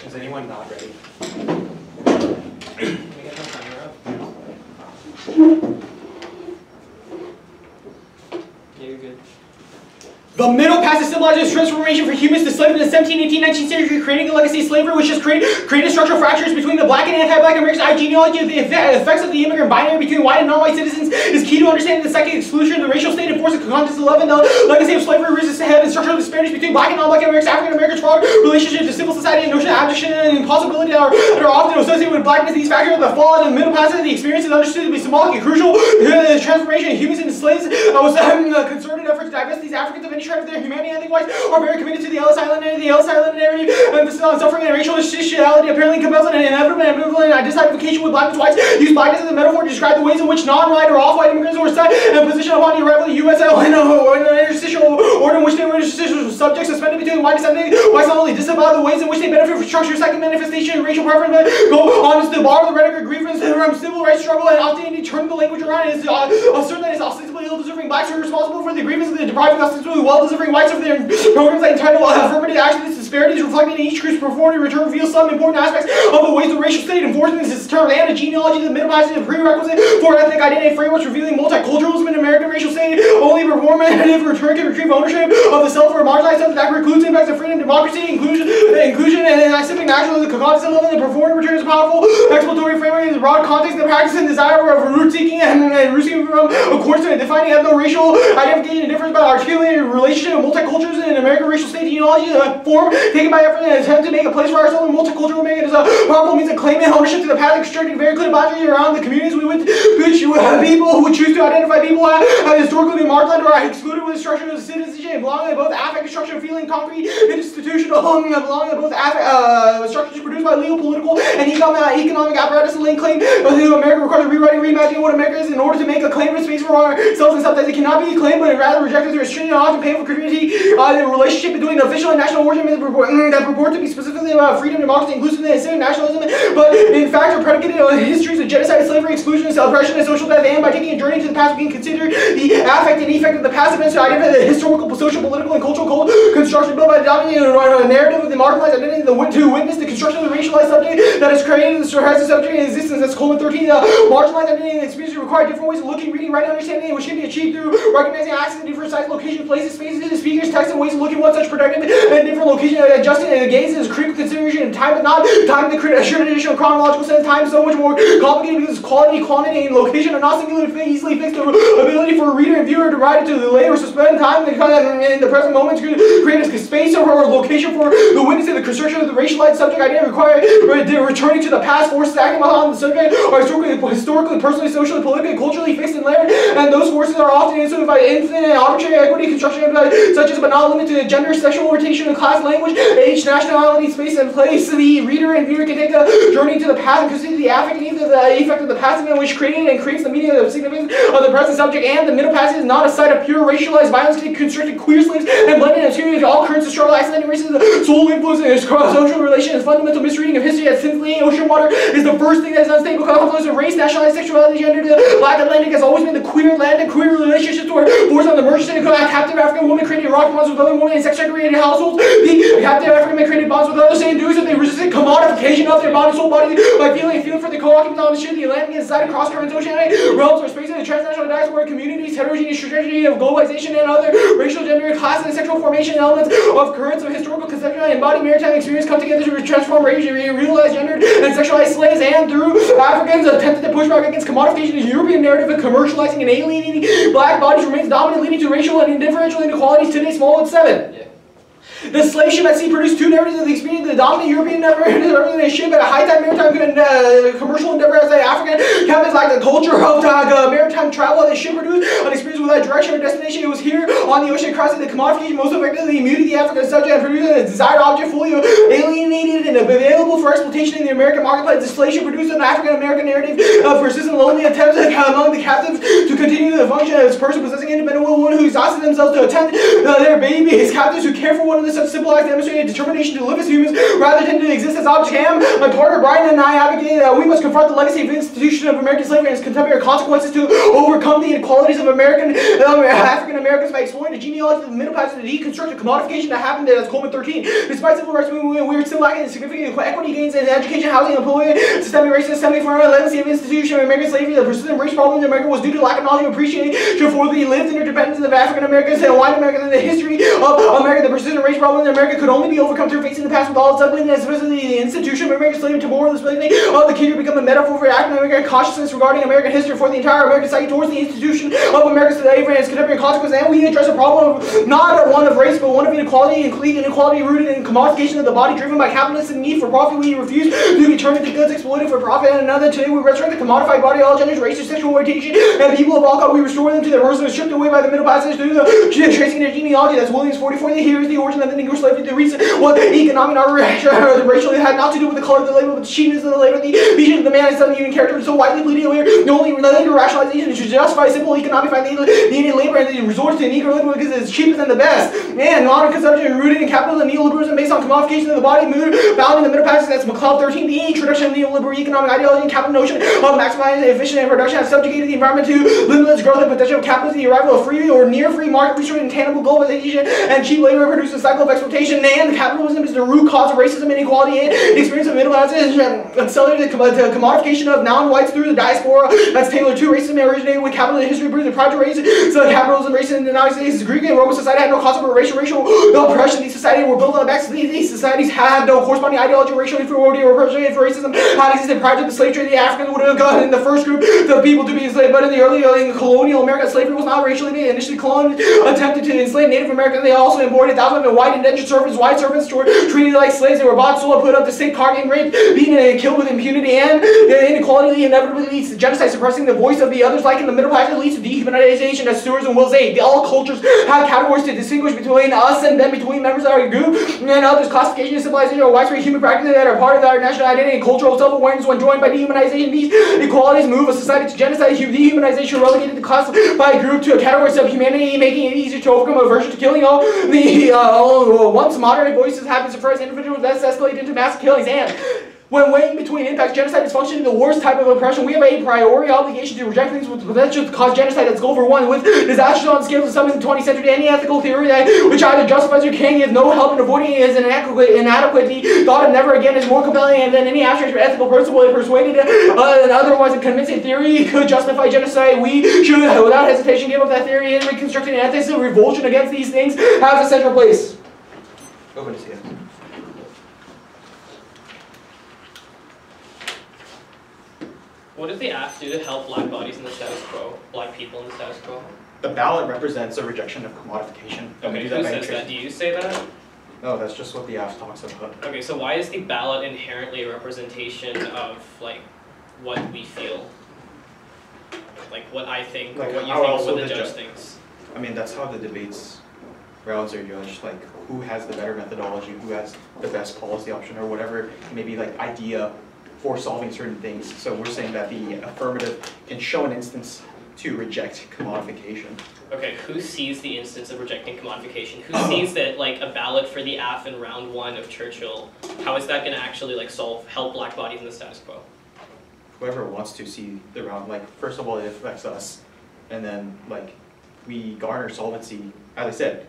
Is anyone not ready? Can we get my timer up? Yeah, you're good. The Middle Passage symbolizes transformation for humans to slave in the 17th, 18th, 19th century, creating a legacy of slavery which has created structural fractures between the black and anti-black Americans. Our genealogy of the effects of the immigrant binary between white and non-white citizens is key to understanding the psychic exclusion, the racial state enforced in Context 11, the legacy of slavery raises ahead and structural disparities between black and non-black Americans, African Americans, fraud, relationships to civil society, and notion of abjection and impossibility that are often associated with blackness. These factors of the fall in the Middle Passage, the experience is understood to be symbolic and crucial. The transformation of humans into slaves was a concerted effort to divest these Africans of any shred of their humanity. I think whites are very committed to the Ellis Island narrative. The Ellis Island narrative emphasis on suffering and racial institutionality apparently compels an inevitable and ambivalent dissatisfaction with blackness. Whites use blackness as a metaphor to describe the ways in which non-white or off-white immigrants were set and positioned upon the arrival of the U.S. in an interstitial order in which they were interstitial subjects suspended between whites and whites not only disavow the ways in which they benefit from structure, second manifestation, racial preference, but go on to borrow the rhetoric of grievance from civil rights struggle and often turn the language around and assert that it's ostensibly ill-deserving blacks who are responsible for the grievances of the depriving ostensibly well-deserving whites of their programs that entitle affirmative action. These disparities reflected in each group's performance return reveal some important aspects of the ways the racial state enforcement is termed and the genealogy of the Middle Passage is a prerequisite for ethnic identity frameworks revealing multiculturalism in American racial state. Only performative return can retrieve ownership of the self or marginalized self that precludes impacts of freedom, democracy, inclusion, and civic nationalism. The context of the performative return is a powerful exploratory framework in the broad context of the practice and desire of root seeking and root seeking from a course to defining ethno-racial identification and difference by articulating a relationship of multicultures in American racial state genealogy, a form taken by effort and attempt to make a place for ourselves in multicultural making is a powerful means of claiming ownership to the past, constructing very clear boundaries around the communities which people who choose to identify people have historically been marginalized or are excluded with the structure of citizenship, belonging to both affect structure, feeling, concrete, institutional, belonging to both structures produced by legal, political, and economic apparatus. The link claim of America requires rewriting, reimagining what America is in order to make a claim of space for ourselves and sometimes it cannot be claimed, but rather rejected through a stringent and often painful community. The relationship between the official and national origin that purport to be specifically about freedom, democracy, inclusiveness, and civic nationalism, but in fact are predicated on histories of genocide, slavery, exclusion, oppression, and social death. And by taking a journey to the past, we can consider the affect and effect of the past events to identify the historical, social, political, and cultural construction built by adopting a narrative of the marginalized identity to witness the construction of the racialized subject that has created the subject in existence. That's colon 13. The marginalized identity and experience require different ways of looking, reading, writing, understanding, which can be achieved through recognizing access to different sites, locations, places, spaces, and speakers, text, and ways of looking what such productive and different locations, adjusting and against is critical consideration and time, but not time in the traditional chronological sense. Time is so much more complicated because quality, quantity, and location are not singularly easily fixed. The ability for a reader and viewer to write it to delay or suspend time in the present moment to create a space or location for the witness in the construction of the racialized subject identity require returning to the past forces acting on the subject are historically, personally, socially, politically, culturally fixed and layered, and those forces are often influenced by infinite and arbitrary equity construction such as but not limited to gender, sexual orientation, class, language, age, nationality, space, and place. The reader and viewer can take a journey to the past and consider the affect and effect of the past event which created and creates the meaning of the significance of the present subject. And the Middle Passage is not a site of pure racialized violence, constricted queer slaves and blended and experienced all currents of struggle, isolating races, the sole influence in social relations, fundamental misreading of history as simply ocean water is the first thing that is unstable. Confluence of race, nationality, sexuality, gender. The Black Atlantic has always been the queer land and queer relationships were forced on the merchant and captive African woman created rock bonds with other women in sex-segregated households. The captive African men created bonds with others, saying doing so they resisted commodification of their body, soul, body by feeling for the co-occupants on the ship, the Atlantic inside cross currents, oceanic realms or spaces, the transnational diaspora communities, heterogeneous trajectory of globalization and other racial, gender, class, and sexual formation elements of currents of historical conception and embodied maritime experience come together to transform race, realize gendered and sexualized slaves, and through Africans attempted to push back against commodification, the European narrative of commercializing and alienating black bodies remains dominant, leading to racial and differential inequalities today small at 7. Yeah. The slave ship at sea produced two narratives of the experience. The dominant European narrative of a ship at a high-tide maritime commercial endeavor as the African captains like the culture of maritime travel that the ship produced an experience without direction or destination. It was here on the ocean crossing the commodification most effectively muted the African subject and produced a desired object fully alienated and available for exploitation in the American marketplace. The slave ship produced an African-American narrative of persistent lonely attempts among the captives to continue the function of its person possessing independent will, women who exhausted themselves to attend their baby, his captives who care for one one of the such simple acts demonstrated a determination to live as humans rather than to exist as objects. My partner Brian and I advocated that we must confront the legacy of the institution of American slavery and its contemporary consequences to overcome the inequalities of African Americans by exploring the genealogy of the Middle Passage, the deconstructed commodification that happened as Coleman 13. Despite civil rights movement, we are still lacking significant equity gains in education, housing, employment, systemic racism stemming from our legacy of institution of American slavery. The persistent race problem in America was due to lack of knowledge and appreciation for the lived interdependence of African Americans and white Americans in the history of America. The persistent race problem in America could only be overcome through facing the past with all its ugliness, especially the institution of American slavery, to moral display of the kid to become a metaphor for African American consciousness regarding American history for the entire American psyche towards the institution of American slavery and its contemporary consequences. And we address a problem of not one of race, but one of inequality, including inequality rooted in commodification of the body, driven by capitalism and need for profit. We refuse to be turned into goods exploited for profit. And another today, we resurrect the commodified body, all genders, races, sexual orientation, and people of all color. We restore them to their roots and stripped away by the Middle Passage through the tracing their genealogy. That's Williams 44. Here is the origin of the Negro slavery. The reason what economic or racial had not to do with the color of the labor, but the cheapness of the labor, the vision of the man, and some human character, so widely pleaded away. The only later rationalization is to justify simple economic find the Indian labor and the resorts to Negro labor because it's cheapest and the best. Man, modern consumption rooted in capitalism and neoliberalism based on commodification of the body, found in the Middle Passage. That's McLeod 13. The introduction of neoliberal economic ideology and capital notion of maximizing efficiency and production has subjugated the environment to limitless growth and potential of capitalism. The arrival of free or near free market research and tangible globalization and cheap labor produces a cycle of exploitation. And capitalism is the root cause of racism and inequality and the experience of Middle Passage accelerated the commodification of non-whites through the diaspora. That's tailored to racism and originated with capitalism history proves the project race. So capitalism, racism in the United States, Greek and Roman society had no concept of racial oppression. These societies were built on the backs of these societies had no corresponding ideology of racial inferiority or oppression for racism had existed prior to the slave trade. The Africans would have gone in the first group the people to be enslaved, but in the early colonial America, slavery was not racially based. Initially, colonials attempted to enslave Native Americans. They also imported thousands of white indentured servants, white servants were treated like slaves. They were bought, sold, put up to state, carved, raped, beaten, and killed with impunity. And the inequality inevitably leads to genocide, suppressing the voice of the others. Like in the Middle Passage, leads to dehumanization, as Stewards and Will say. All cultures have categories to distinguish between us and them, between members of our group and others. Classification and civilization are widespread human practices that are part of our national identity and cultural self-awareness. When joined by dehumanization, these equalities move a society to genocide. Dehumanization relegated the classified group to a category of humanity, making it easier to overcome aversion to killing. All the once moderate voices have been suppressed. Individuals thus escalate into mass killings. And when weighing between impacts, genocide is functioning the worst type of oppression. We have a priori obligation to reject things with potential to cause genocide. Let's go for one. With disasters on scales of some in the 20th century, any ethical theory which either justifies or can give no help in avoiding it is inadequate. The thought of never again is more compelling than any abstract or ethical principle. If persuaded and otherwise a convincing theory could justify genocide, we should, without hesitation, give up that theory and reconstructing ethics and revulsion against these things has a central place. Open to see it. What does the act do to help black bodies in the status quo, black people in the status quo? The ballot represents a rejection of commodification. Okay, who says that? Do you say that? No, that's just what the act talks about. Okay, so why is the ballot inherently a representation of, like, what we feel? Like, what I think, like, or what you think, what the judge thinks? I mean, that's how the debates rounds are judged, like, who has the better methodology, who has the best policy option, or whatever, maybe, like, idea for solving certain things. So we're saying that the affirmative can show an instance to reject commodification. Okay, who sees the instance of rejecting commodification? Who sees that, like, a ballot for the AF in round 1 of Churchill, how is that going to actually, like, help black bodies in the status quo? Whoever wants to see the round, like, first of all, it affects us, and then, like, we garner solvency. As I said,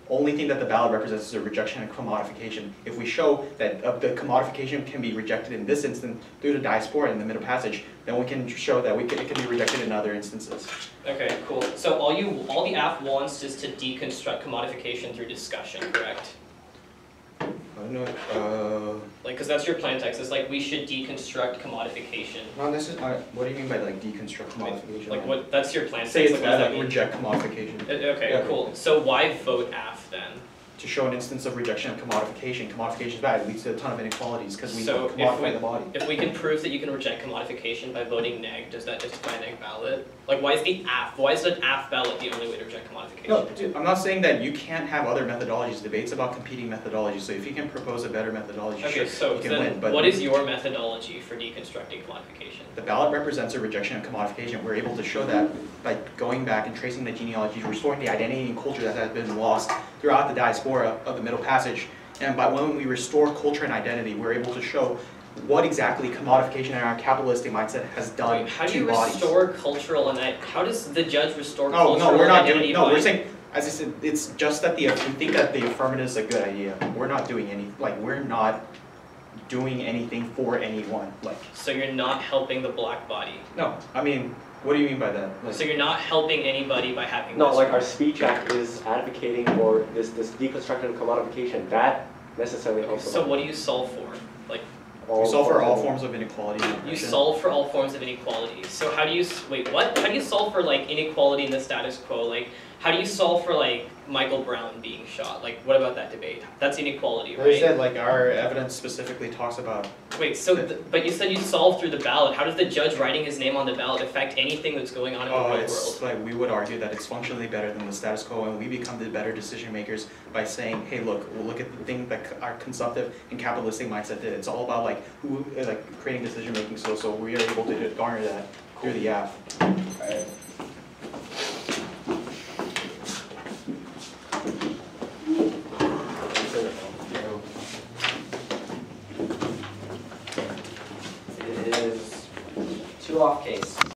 only thing that the ballot represents is a rejection and commodification. If we show that the commodification can be rejected in this instance through the diaspora in the Middle Passage, then we can show that it can be rejected in other instances. Okay, cool. So all the AF wants is to deconstruct commodification through discussion, correct? Like, because that's your plan text. It's like we should deconstruct commodification. Not necessarily. What do you mean by like deconstruct commodification? Like what? That's your plan text. Say it's bad, like reject commodification. Okay, yeah, cool. So why vote AF then? To show an instance of rejection of commodification. Commodification is bad. It leads to a ton of inequalities because we commodify the body. If we can prove that you can reject commodification by voting neg, does that justify a neg ballot? Like, why is the AF? Why is an AF ballot the only way to reject commodification? No, dude, I'm not saying that you can't have other methodologies. Debates about competing methodologies. So if you can propose a better methodology, okay, sure, so you can then win. But what is your methodology for deconstructing commodification? The ballot represents a rejection of commodification. We're able to show that by going back and tracing the genealogy, restoring the identity and culture that has been lost throughout the diaspora of the Middle Passage. And by when we restore culture and identity, we're able to show what exactly commodification and our capitalistic mindset has done. Wait, how do to you bodies. Restore cultural and how does the judge restore No, cultural no, we're not identity? doing. No, we're saying, as I said, it's just that we think that the affirmative is a good idea. We're not doing we're not doing anything for anyone. So you're not helping the black body. No, I mean, what do you mean by that? So you're not helping anybody by having No, this. like our speech act is advocating for this deconstruction and commodification. That necessarily helps. So what do you solve for? We solve for all forms of inequality. You solve for all forms of inequality. So how do you wait? What? How do you solve for inequality in the status quo? How do you solve for Michael Brown being shot? What about that debate? That's inequality, right? They said our evidence specifically talks about. Wait, so but you said you solve through the ballot. How does the judge writing his name on the ballot affect anything that's going on in the real world? We would argue that it's functionally better than the status quo, and we become the better decision makers by saying, hey, look at the thing that our consumptive and capitalistic mindset did. It's all about who creating decision making. So we are able to garner that through the app. Alright. It is 2 off case.